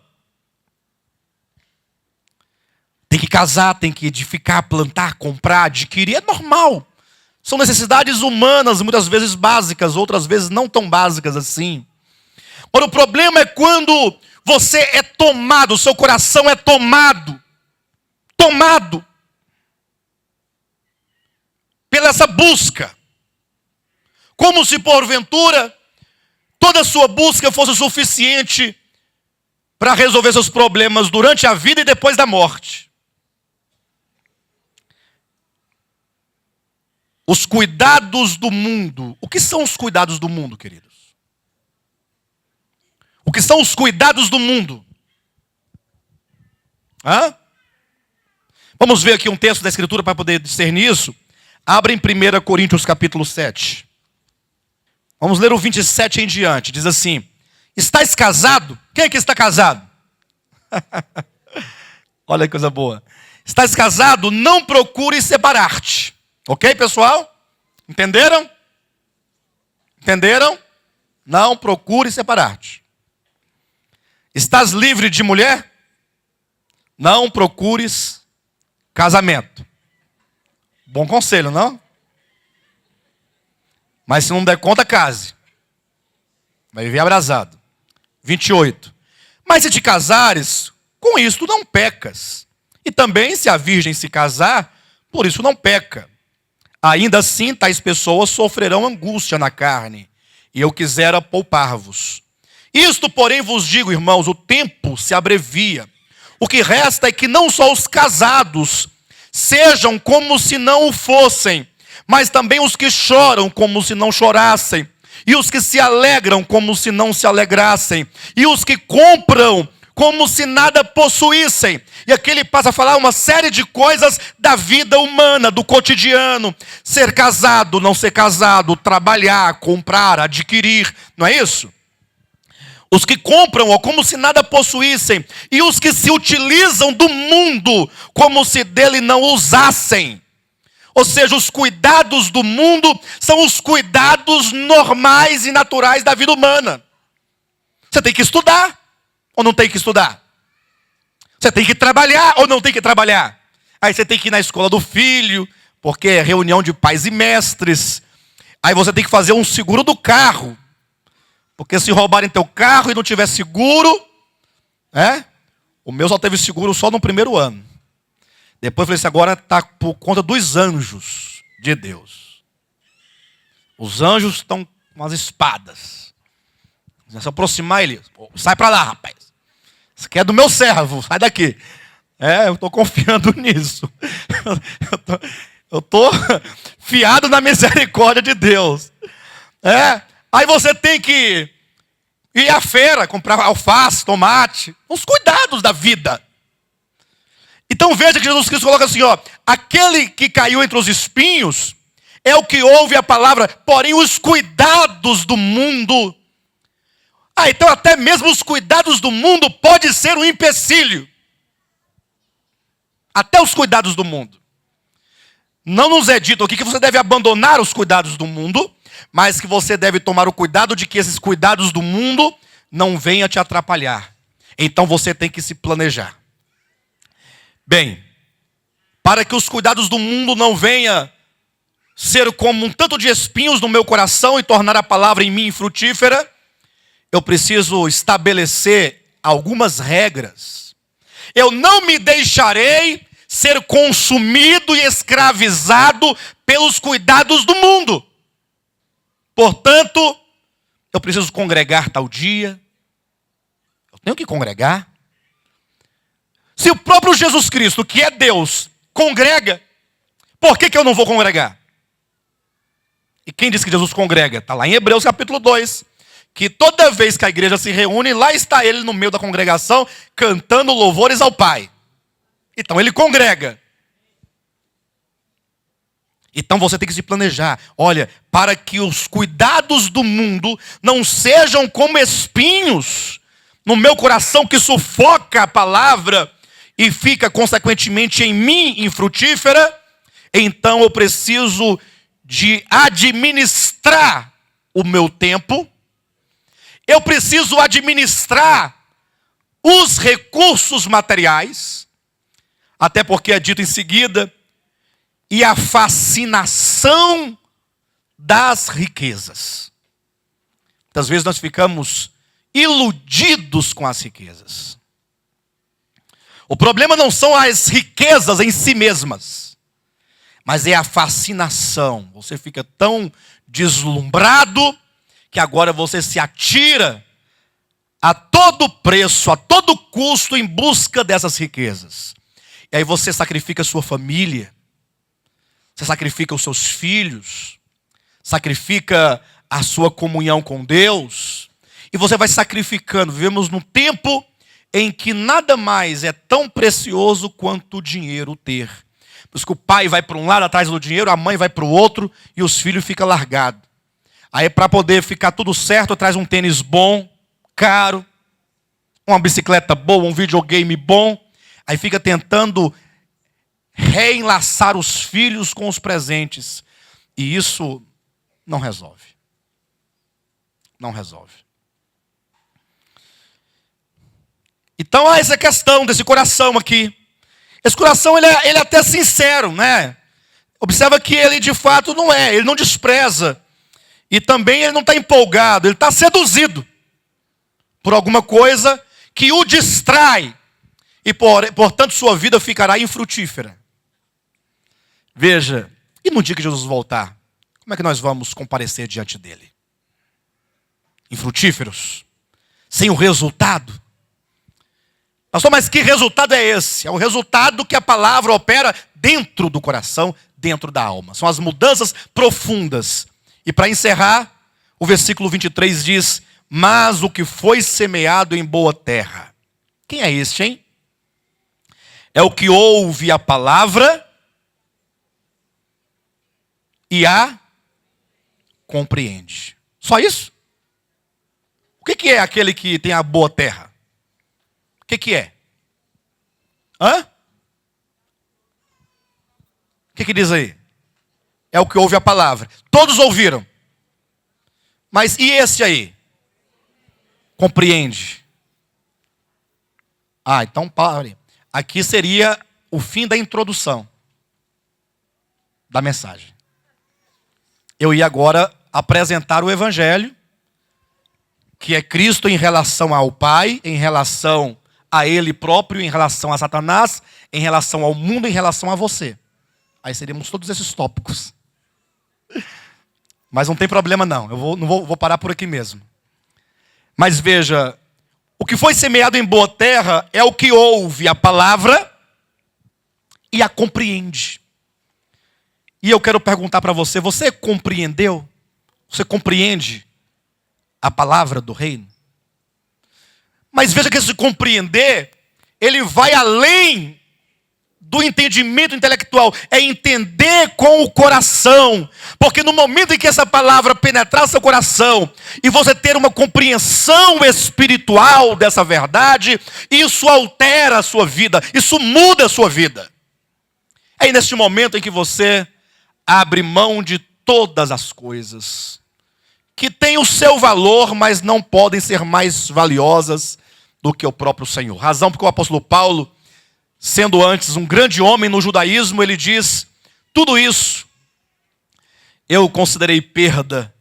Tem que casar, tem que edificar, plantar, comprar, adquirir. É normal. São necessidades humanas, muitas vezes básicas, outras vezes não tão básicas assim. Ora, o problema é quando você é tomado, seu coração é tomado pela essa busca. Como se porventura toda a sua busca fosse suficiente para resolver seus problemas durante a vida e depois da morte. Os cuidados do mundo. O que são os cuidados do mundo, queridos? O que são os cuidados do mundo? Vamos ver aqui um texto da Escritura para poder discernir isso. Abra em 1 Coríntios capítulo 7. Vamos ler o 27 em diante. Diz assim: Estais casado? Quem é que está casado? Olha que coisa boa. Estás casado? Não procure separar-te. Ok, pessoal? Entenderam? Entenderam? Não procure separar-te. Estás livre de mulher? Não procures casamento. Bom conselho, não? Mas se não der conta, case. Vai viver abrasado. 28. Mas se te casares, com isto não pecas. E também se a virgem se casar, por isso não peca. Ainda assim, tais pessoas sofrerão angústia na carne. E eu quisera poupar-vos. Isto, porém, vos digo, irmãos, o tempo se abrevia. O que resta é que não só os casados sejam como se não o fossem, mas também os que choram como se não chorassem, e os que se alegram como se não se alegrassem, e os que compram como se nada possuíssem. E aqui ele passa a falar uma série de coisas da vida humana, do cotidiano. Ser casado, não ser casado, trabalhar, comprar, adquirir, não é isso? Os que compram como se nada possuíssem, e os que se utilizam do mundo como se dele não usassem. Ou seja, os cuidados do mundo são os cuidados normais e naturais da vida humana. Você tem que estudar ou não tem que estudar? Você tem que trabalhar ou não tem que trabalhar? Aí você tem que ir na escola do filho, porque é reunião de pais e mestres. Aí você tem que fazer um seguro do carro. Porque se roubarem teu carro e não tiver seguro, o meu só teve seguro só no primeiro ano. Depois eu falei assim, agora está por conta dos anjos de Deus. Os anjos estão com as espadas. Se aproximar, ele, sai para lá, rapaz. Isso aqui é do meu servo, sai daqui. Eu estou confiando nisso. Eu estou fiado na misericórdia de Deus. Aí você tem que ir à feira, comprar alface, tomate. Os cuidados da vida. Então veja que Jesus Cristo coloca assim, aquele que caiu entre os espinhos é o que ouve a palavra, porém os cuidados do mundo. Então até mesmo os cuidados do mundo pode ser um empecilho. Até os cuidados do mundo. Não nos é dito aqui que você deve abandonar os cuidados do mundo, mas que você deve tomar o cuidado de que esses cuidados do mundo não venham te atrapalhar. Então você tem que se planejar. Bem, para que os cuidados do mundo não venham ser como um tanto de espinhos no meu coração e tornar a palavra em mim frutífera, eu preciso estabelecer algumas regras. Eu não me deixarei ser consumido e escravizado pelos cuidados do mundo. Portanto, eu preciso congregar tal dia. Eu tenho que congregar. Se o próprio Jesus Cristo, que é Deus, congrega, por que eu não vou congregar? E quem diz que Jesus congrega? Está lá em Hebreus capítulo 2. Que toda vez que a igreja se reúne, lá está ele no meio da congregação, cantando louvores ao Pai. Então ele congrega. Então você tem que se planejar. Olha, para que os cuidados do mundo não sejam como espinhos no meu coração que sufoca a palavra e fica consequentemente em mim infrutífera, então eu preciso de administrar o meu tempo. Eu preciso administrar os recursos materiais, até porque é dito em seguida, e a fascinação das riquezas. Muitas vezes nós ficamos iludidos com as riquezas. O problema não são as riquezas em si mesmas, mas é a fascinação. Você fica tão deslumbrado que agora você se atira a todo preço, a todo custo em busca dessas riquezas. E aí você sacrifica a sua família, você sacrifica os seus filhos, sacrifica a sua comunhão com Deus, e você vai sacrificando. Vivemos num tempo em que nada mais é tão precioso quanto o dinheiro ter. Por isso que o pai vai para um lado atrás do dinheiro, a mãe vai para o outro e os filhos ficam largados. Aí para poder ficar tudo certo, traz um tênis bom, caro, uma bicicleta boa, um videogame bom. Aí fica tentando reenlaçar os filhos com os presentes. E isso não resolve. Não resolve. Então há essa questão desse coração aqui. Esse coração ele é até sincero, né? Observa que ele de fato não é, ele não despreza. E também ele não está empolgado, ele está seduzido por alguma coisa que o distrai. E portanto sua vida ficará infrutífera. Veja, e no dia que Jesus voltar, como é que nós vamos comparecer diante dele? Infrutíferos? Sem o resultado? Pastor, mas que resultado é esse? É o resultado que a palavra opera dentro do coração, dentro da alma. São as mudanças profundas. E para encerrar, o versículo 23 diz: mas o que foi semeado em boa terra. Quem é este, hein? É o que ouve a palavra e a compreende. Só isso? O que é aquele que tem a boa terra? O que é? Hã? O que diz aí? É o que ouve a palavra. Todos ouviram. Mas e esse aí? Compreende. Então pare. Aqui seria o fim da introdução da mensagem. Eu ia agora apresentar o Evangelho, que é Cristo em relação ao Pai, em relação a Ele próprio, em relação a Satanás, em relação ao mundo, em relação a você. Aí seríamos todos esses tópicos. Mas não tem problema não, eu vou parar por aqui mesmo. Mas veja, o que foi semeado em boa terra é o que ouve a palavra e a compreende. E eu quero perguntar para você, você compreendeu? Você compreende a palavra do reino? Mas veja que esse compreender, ele vai além do entendimento intelectual. É entender com o coração. Porque no momento em que essa palavra penetrar seu coração, e você ter uma compreensão espiritual dessa verdade, isso altera a sua vida, isso muda a sua vida. É neste momento em que você abre mão de todas as coisas que têm o seu valor, mas não podem ser mais valiosas do que o próprio Senhor. Razão porque o apóstolo Paulo, sendo antes um grande homem no judaísmo, ele diz: tudo isso eu considerei perda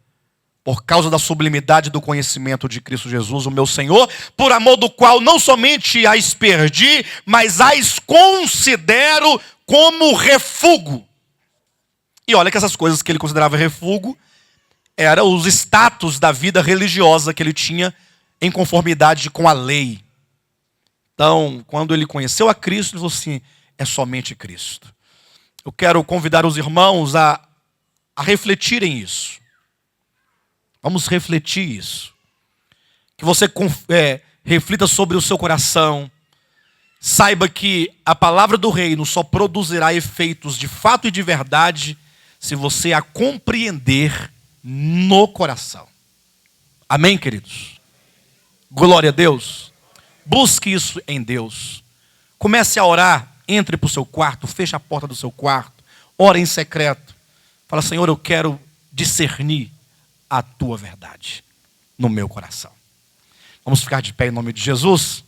por causa da sublimidade do conhecimento de Cristo Jesus, o meu Senhor, por amor do qual não somente as perdi, mas as considero como refúgio. E olha que essas coisas que ele considerava refúgio eram os status da vida religiosa que ele tinha em conformidade com a lei. Então, quando ele conheceu a Cristo, ele falou assim, é somente Cristo. Eu quero convidar os irmãos a refletirem isso. Vamos refletir isso. Que você reflita sobre o seu coração. Saiba que a palavra do reino só produzirá efeitos de fato e de verdade se você a compreender no coração. Amém, queridos? Glória a Deus. Busque isso em Deus. Comece a orar. Entre para o seu quarto. Feche a porta do seu quarto. Ora em secreto. Fala, Senhor, eu quero discernir a tua verdade no meu coração. Vamos ficar de pé em nome de Jesus.